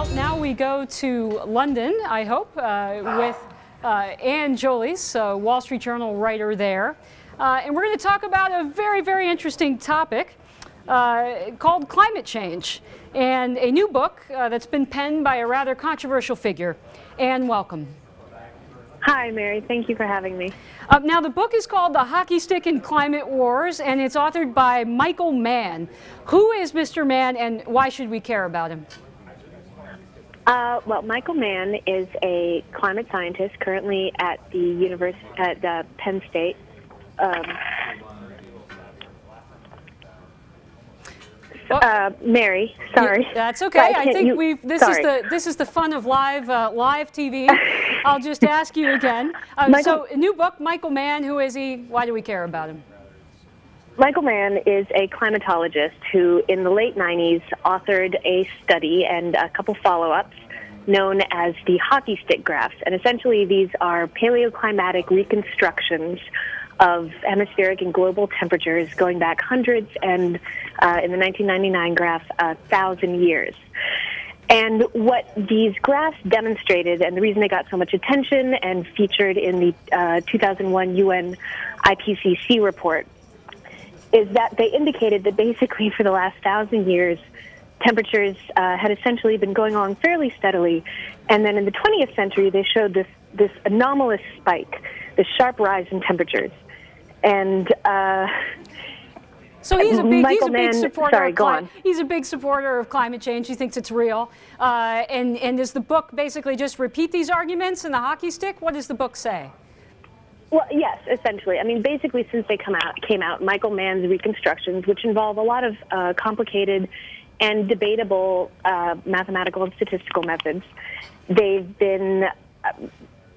Well, now we go to London, I hope, with Anne Jolis, Wall Street Journal writer there. And we're going to talk about a very, very interesting topic called climate change, and a new book that's been penned by a rather controversial figure. Anne, welcome. Hi, Mary. Thank you for having me. Now, the book is called The Hockey Stick in Climate Wars, and it's authored by Michael Mann. Who is Mr. Mann, and why should we care about him? Well, Michael Mann is a climate scientist currently at the Penn State. Mary, sorry. That's okay. I think this is the fun of live TV. I'll just ask you again. So, a new book, Michael Mann. Who is he? Why do we care about him? Michael Mann is a climatologist who, in the late 90s, authored a study and a couple follow-ups known as the hockey stick graphs. And essentially, these are paleoclimatic reconstructions of hemispheric and global temperatures going back hundreds and, in the 1999 graph, 1,000 years. And what these graphs demonstrated, and the reason they got so much attention and featured in the 2001 UN IPCC report, is that they indicated that basically for the last 1,000 years, temperatures had essentially been going on fairly steadily. And then in the 20th century, they showed this anomalous spike, this sharp rise in temperatures. And so he's a big supporter. Sorry, he's a big supporter of climate change. He thinks it's real. And does the book basically just repeat these arguments in the hockey stick? What does the book say? Well, yes, essentially. I mean, basically, since they came out, Michael Mann's reconstructions, which involve a lot of complicated and debatable mathematical and statistical methods, they've been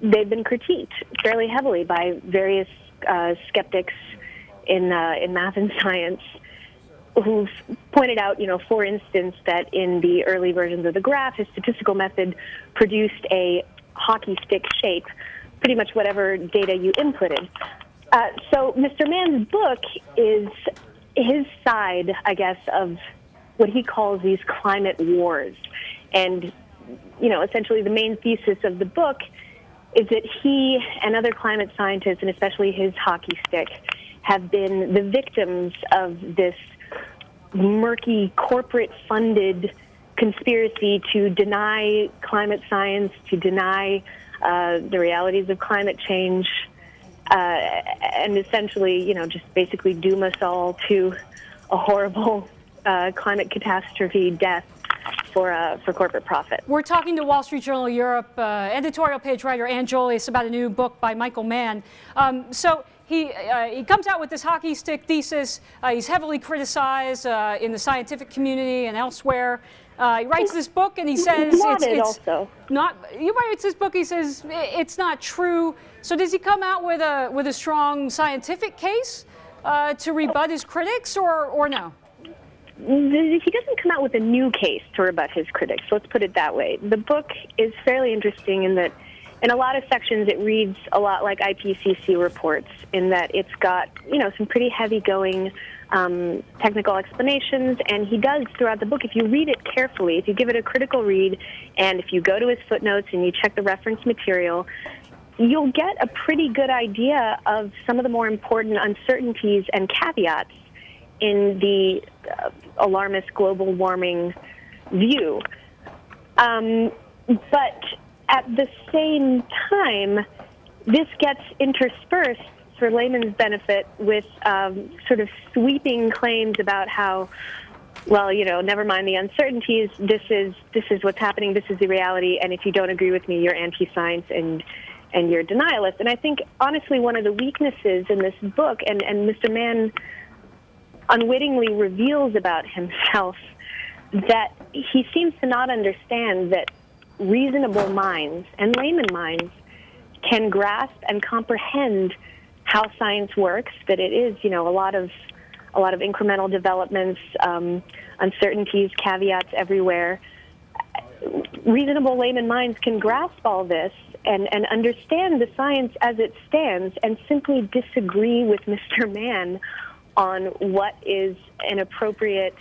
critiqued fairly heavily by various skeptics in math and science, who've pointed out, for instance, that in the early versions of the graph, his statistical method produced a hockey stick shape, pretty much whatever data you inputted. So Mr. Mann's book is his side, I guess, of what he calls these climate wars. And, essentially the main thesis of the book is that he and other climate scientists, and especially his hockey stick, have been the victims of this murky corporate-funded conspiracy to deny climate science, to deny the realities of climate change, and essentially, just basically doom us all to a horrible climate catastrophe, death for corporate profit. We're talking to Wall Street Journal Europe editorial page writer Anne Jolis about a new book by Michael Mann. So he comes out with this hockey stick thesis. He's heavily criticized in the scientific community and elsewhere. He writes this book and he says he writes this book. He says it's not true. So does he come out with a strong scientific case to rebut his critics, or no? He doesn't come out with a new case to rebut his critics. Let's put it that way. The book is fairly interesting in that, in a lot of sections, it reads a lot like IPCC reports, in that it's got some pretty heavy-going technical explanations, and he does throughout the book. If you read it carefully, if you give it a critical read, and if you go to his footnotes and you check the reference material, you'll get a pretty good idea of some of the more important uncertainties and caveats in the alarmist global warming view. But at the same time, this gets interspersed for layman's benefit with sort of sweeping claims about how, well, never mind the uncertainties, this is what's happening, this is the reality, and if you don't agree with me, you're anti-science and you're denialist. And I think, honestly, one of the weaknesses in this book, and Mr. Mann unwittingly reveals about himself, that he seems to not understand that reasonable minds and layman minds can grasp and comprehend how science works, that it is, a lot of incremental developments, uncertainties, caveats everywhere. Reasonable layman minds can grasp all this and understand the science as it stands, and simply disagree with Mr. Mann on what is an appropriate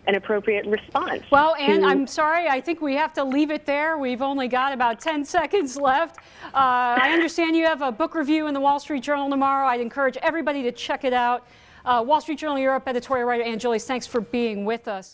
an appropriate response. Well, Anne, I'm sorry. I think we have to leave it there. We've only got about 10 seconds left. I understand you have a book review in the Wall Street Journal tomorrow. I'd encourage everybody to check it out. Wall Street Journal Europe editorial writer Anne Jolis, thanks for being with us.